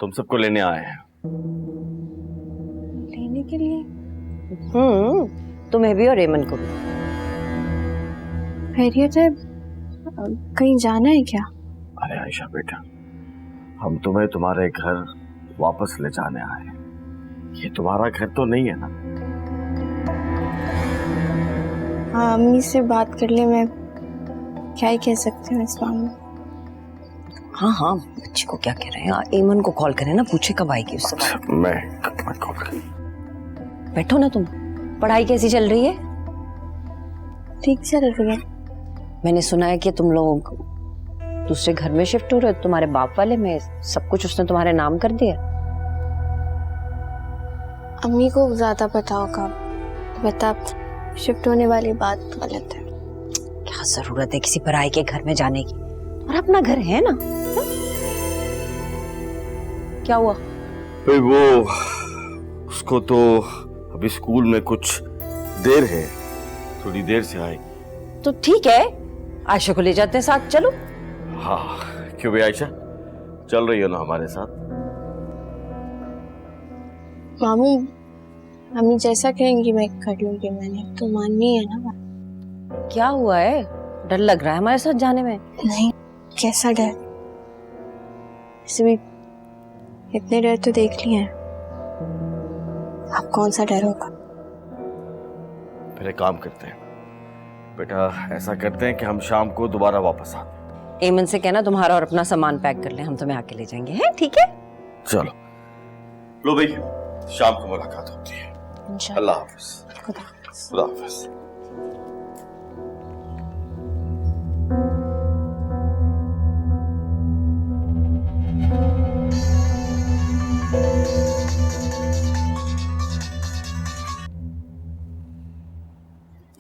तुम सबको लेने आए हैं। लेने के लिए? तुम्हें भी और रेमन को भी। खैरियत है? कहीं जाना है क्या? अरे आयशा बेटा, हम तुम्हें तुम्हारे घर वापस ले जाने आए हैं। ये तुम्हारा घर तो नहीं है ना? हाँ, अम्मी से बात कर ले, मैं क्या ही कह सकती हूँ इस मामले में। हाँ, बच्ची को क्या कह रहे हैं? एमन को कॉल करें ना, पूछे कब आएगी उससे। मैं कॉल कर। बैठो ना तुम। पढ़ाई कैसी चल रही है? ठीक चल रही है। मैंने सुना है कि तुम लोग दूसरे घर में शिफ्ट हो रहे हो, तुम्हारे बाप वाले में सब कुछ उसने तुम्हारे नाम कर दिया। अम्मी को ज्यादा पता होगा, बता शिफ्ट होने वाली बात गलत है। क्या जरूरत है किसी पराई के घर में जाने की? और अपना घर है ना। क्या हुआ? भाई वो उसको तो अभी स्कूल में कुछ देर है, थोड़ी देर से आए। तो ठीक है, आयशा को ले जाते हैं साथ, चलो। हाँ क्यों भी आयशा, चल रही हो ना हमारे साथ? मामू, अम्मी जैसा कहेंगी मैं कर लूंगी, मैंने तो माननी है ना बात। क्या हुआ है? डर लग रहा है हमारे साथ जाने में? नहीं, कैसा डर? वैसे भी इतने डर तो देख लिए हैं, अब कौन सा डर होगा? फिर एक काम करते हैं बेटा, ऐसा करते हैं कि हम शाम को दोबारा वापस आते हैं। एमन से कहना तुम्हारा और अपना सामान पैक कर ले, हम तुम्हें आके ले जाएंगे, हैं? ठीक है, चलो। लो भाई, शाम को मुलाकात होती है। अल्लाह हाफिज। खुदा हाफिज। खुदा हाफिज।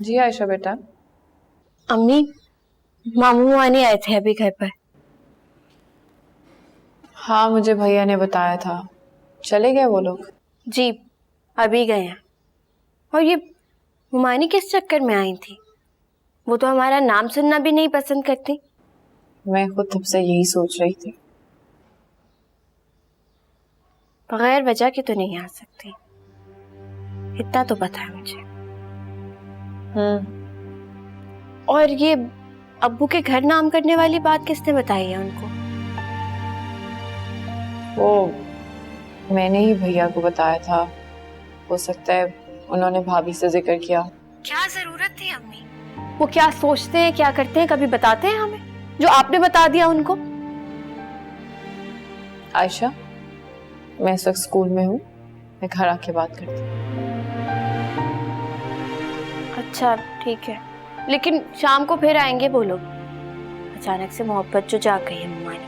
जी आयशा बेटा। अम्मी, मामू आने आए थे अभी घर पर। हाँ, मुझे भैया ने बताया था। चले गए वो लोग? जी, अभी गए हैं। और ये हुमानी किस चक्कर में आई थी? वो तो हमारा नाम सुनना भी नहीं पसंद करती। मैं खुद तब से यही सोच रही थी। बगैर वजह के तो नहीं आ सकती, इतना तो पता है मुझे। और ये अब्बू के घर नाम करने वाली बात किसने बताई है उनको? वो मैंने ही भैया को बताया था। हो सकता है उन्होंने भाभी से जिक्र किया। क्या जरूरत थी अम्मी? वो क्या सोचते हैं, क्या करते हैं, कभी बताते हैं हमें जो आपने बता दिया उनको? आयशा, मैं इस वक्त स्कूल में हूँ, मैं घर आके बात करती हूँ। अच्छा ठीक है, लेकिन शाम को फिर आएंगे वो लोग। अचानक से मोहब्बत जो जाग गई है मुमानी।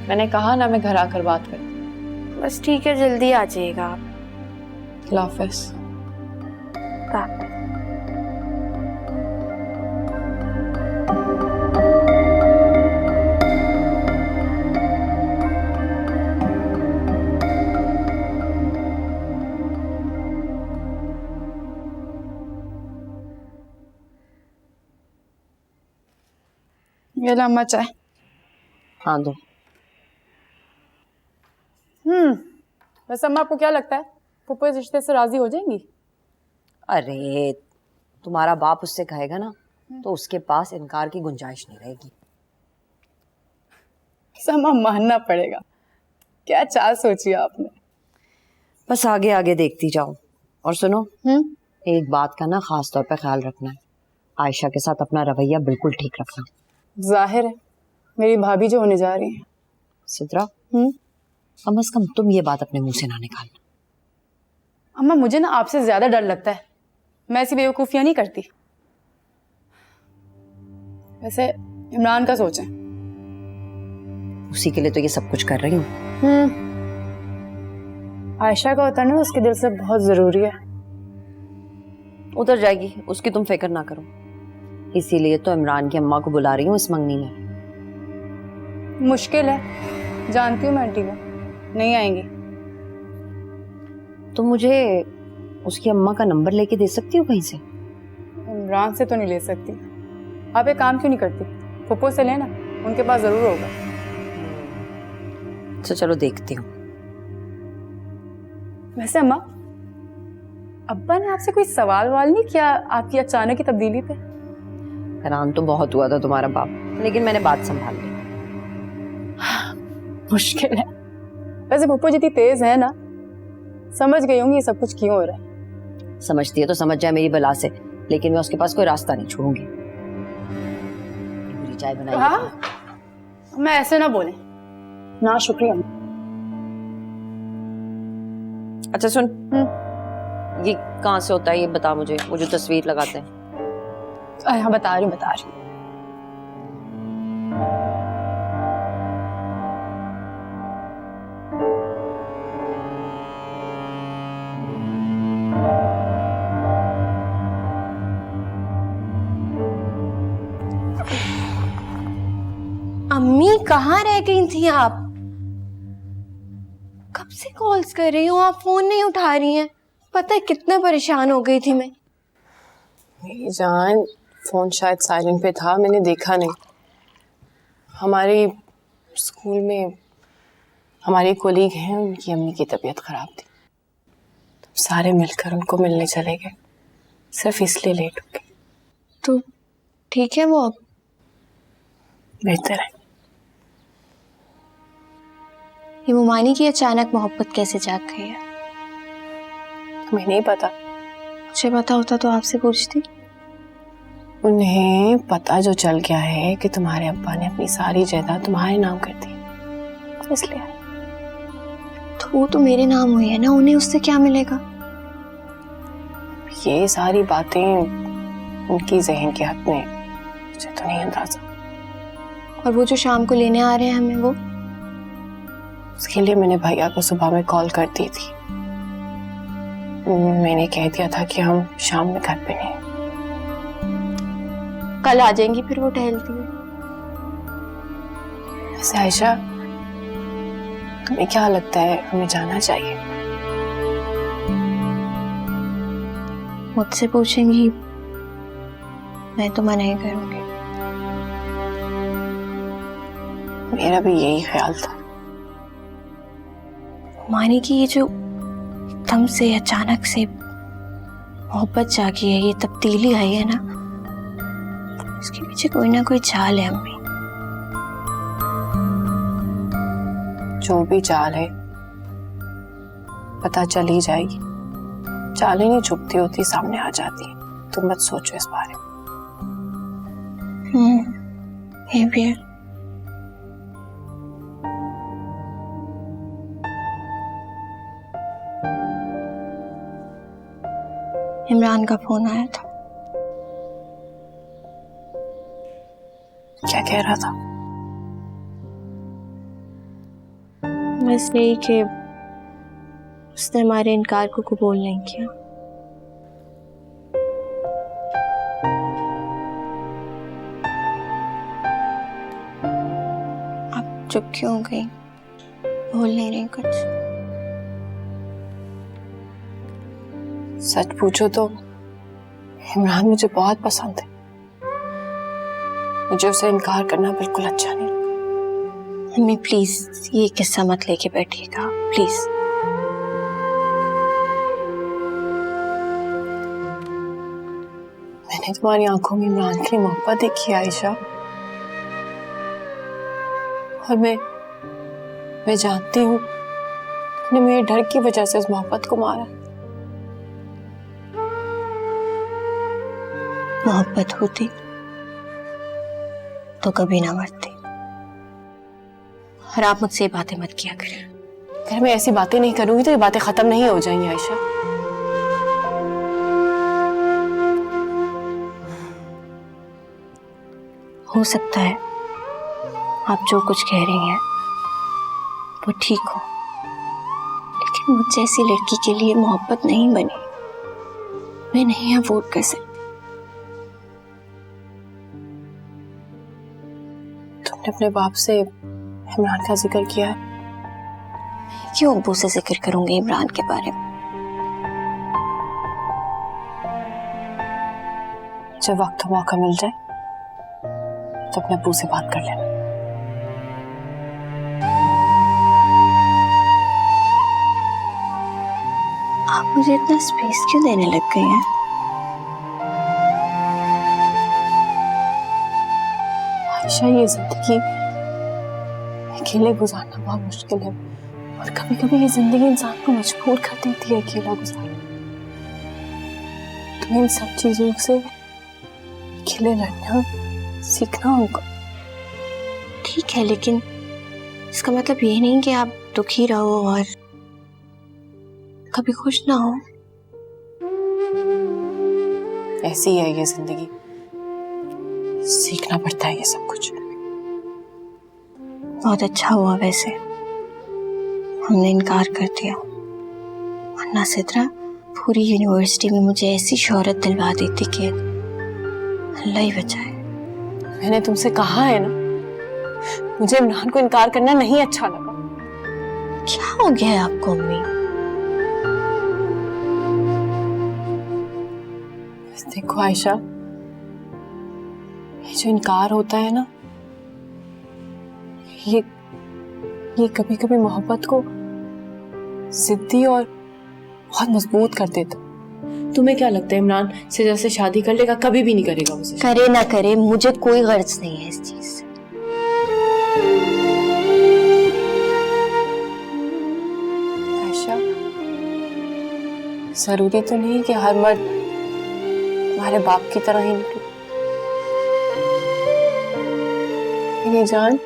मैंने कहा ना, मैं घर आकर बात करती हूँ। बस ठीक है, जल्दी आ जाइएगा आप। अल्लाह हाफिज। ये लो अम्मा चाय। हाँ दो। वैसे अम्मा आपको क्या लगता है, पप्पू इस रिश्ते से राजी हो जाएंगी? अरे तुम्हारा बाप उससे कहेगा ना तो उसके पास इनकार की गुंजाइश नहीं रहेगी। अम्मा मानना पड़ेगा, क्या चाल सोची आपने। बस आगे आगे देखती जाओ। और सुनो, एक बात का ना खास तौर पे ख्याल रखना है, आयशा के साथ अपना रवैया बिल्कुल ठीक रखना। जाहिर है मेरी भाभी जो होने जा रही है। सिद्रा, कम से कम तुम ये बात अपने मुंह से ना निकालना। अम्मा मुझे ना आपसे ज्यादा डर लगता है, मैं ऐसी बेवकूफियां नहीं करती। वैसे इमरान का सोचें। उसी के लिए तो ये सब कुछ कर रही हूँ। आयशा का उतरना उसके दिल से बहुत जरूरी है। उतर जाएगी, उसकी तुम फिक्र ना करो। इसीलिए तो इमरान की अम्मा को बुला रही हूँ इस मंगनी में। मुश्किल है, जानती हूँ मैं आंटी को, नहीं आएंगी। तो मुझे उसकी अम्मा का नंबर लेके दे सकती हो कहीं से? इमरान से तो नहीं ले सकती। आप एक काम क्यों नहीं करती, पप्पू से लेना, उनके पास जरूर होगा। तो चलो देखती हूँ। वैसे अम्मा, अब्बा ने आपसे कोई सवाल नहीं किया आपकी अचानक की तब्दीली पे? हैरान तो बहुत हुआ था तुम्हारा बाप, लेकिन मैंने बात संभाल ली। मुश्किल है। वैसे पप्पू जितनी तेज है ना, समझ गई होंगी ये सब कुछ क्यों हो रहा है। समझती है तो समझ जाए मेरी बला से, लेकिन मैं उसके पास कोई रास्ता नहीं छोड़ूंगी। पूरी चाय बनाई। हाँ, मैं ऐसे ना बोले ना, शुक्रिया। अच्छा सुन, ये कहाँ से होता है ये बता मुझे, वो जो तस्वीर लगाते हैं। हाँ बता रही हूँ। अम्मी कहाँ रह गई थी आप? कब से कॉल्स कर रही हूँ, आप फोन नहीं उठा रही हैं। पता है कितना परेशान हो गई थी मैं। मेरी जान, फोन शायद साइलेंट पे था, मैंने देखा नहीं। हमारे स्कूल में हमारी कोलीग हैं, उनकी अम्मी की तबीयत खराब थी, तो सारे मिलकर उनको मिलने चले गए, सिर्फ इसलिए लेट हो गए। तो ठीक है वो अब? बेहतर है। ये मुमानी की अचानक मोहब्बत कैसे जाग गई है? हमें नहीं पता। मुझे पता होता तो आपसे पूछती। उन्हें पता जो चल गया है कि तुम्हारे अब्बा ने अपनी सारी जायदाद तुम्हारे नाम कर दी, इसलिए। तो वो तो मेरे नाम हुई है ना, उन्हें उससे क्या मिलेगा? ये सारी बातें उनकी जहन के हद में, मुझे तो नहीं अंदाजा। और वो जो शाम को लेने आ रहे हैं हमें, वो उसके लिए मैंने भैया को सुबह में कॉल कर दी थी। मैंने कह दिया था कि हम शाम में घर पे नहीं। कल आ जाएंगी फिर वो टहलती हुई। वैसे आयशा, तुम्हें क्या लगता है हमें जाना चाहिए? मुझसे पूछेंगी, मैं तो मना ही करूंगी। मेरा भी यही ख्याल था। मानी कि ये जो एकदम से अचानक से मोहब्बत जागी है, ये तब्दीली आई है ना, इसके पीछे कोई ना कोई चाल है अम्मी। जो भी चाल है पता चल ही जाएगी। चालें नहीं छुपती होती, सामने आ जाती है। तुम मत सोचो इस बारे में। ये भी है। इमरान का फोन आया था। क्या कह रहा था? बस यही कि उसने हमारे इनकार को कबूल नहीं किया। अब चुप क्यों हो गई? बोल नहीं रही कुछ? सच पूछो तो इमरान मुझे बहुत पसंद है। मुझे उसे इनकार करना बिल्कुल अच्छा नहीं लगता। मम्मी प्लीज ये किस्सा मत लेके बैठिएगा प्लीज। मैंने तुम्हारी आंखों में इमरान की मोहब्बत देखी आयशा, और मैं जानती हूँ तुमने मेरे डर की वजह से उस मोहब्बत को मारा। मोहब्बत होती तो कभी ना मरती। और आप मुझसे ये बातें मत किया करें। अगर मैं ऐसी बातें नहीं करूंगी तो ये बातें खत्म नहीं हो जाएंगी आयशा। हो सकता है आप जो कुछ कह रही हैं वो ठीक हो, लेकिन मुझ जैसी लड़की के लिए मोहब्बत नहीं बनी। मैं नहीं अफोर्ड कर सकती। तुमने अपने बाप से इमरान का जिक्र किया है? क्यों अब्बू से जिक्र करूंगी इमरान के बारे में? जब वक्त मौका मिल जाए तो अपने अब्बू से बात कर लेना। मुझे इतना स्पेस क्यों देने लग गए हैं? आयशा, ये जिंदगी अकेले गुजारना बहुत मुश्किल है और कभी कभी ये जिंदगी इंसान को मजबूर कर देती है अकेला गुजारना। तुम्हें इन सब चीजों से अकेले लड़ना सीखना होगा। ठीक है, लेकिन इसका मतलब ये नहीं कि आप दुखी रहो और कभी खुश ना हो। ऐसी है ये जिंदगी, सीखना पड़ता है ये सब कुछ। बहुत अच्छा हुआ वैसे हमने इनकार कर दिया, वरना सिद्रा पूरी यूनिवर्सिटी में मुझे ऐसी शोहरत दिलवा देती कि अल्लाह ही बचाए। मैंने तुमसे कहा है ना, मुझे इमरान को इनकार करना नहीं अच्छा लगा। क्या हो गया है आपको अम्मी? देखो आयशा, ये जो इनकार होता है ना, ये कभी कभी मोहब्बत को जिद्दी और बहुत मजबूत कर देता। तुम्हें क्या लगता है इमरान सिद्रा से शादी कर लेगा? कभी भी नहीं करेगा उसे। करे ना करे, मुझे कोई गर्ज नहीं है इस चीज से। आयशा, जरूरी तो नहीं कि हर मर्द तुम्हारे बाप की तरह ही निकले। मेरी जान,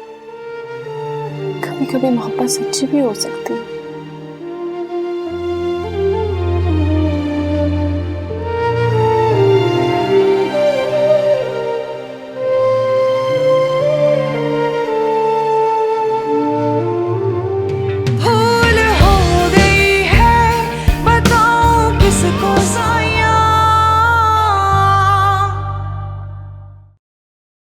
कभी कभी मोहब्बत सच्ची भी हो सकती है।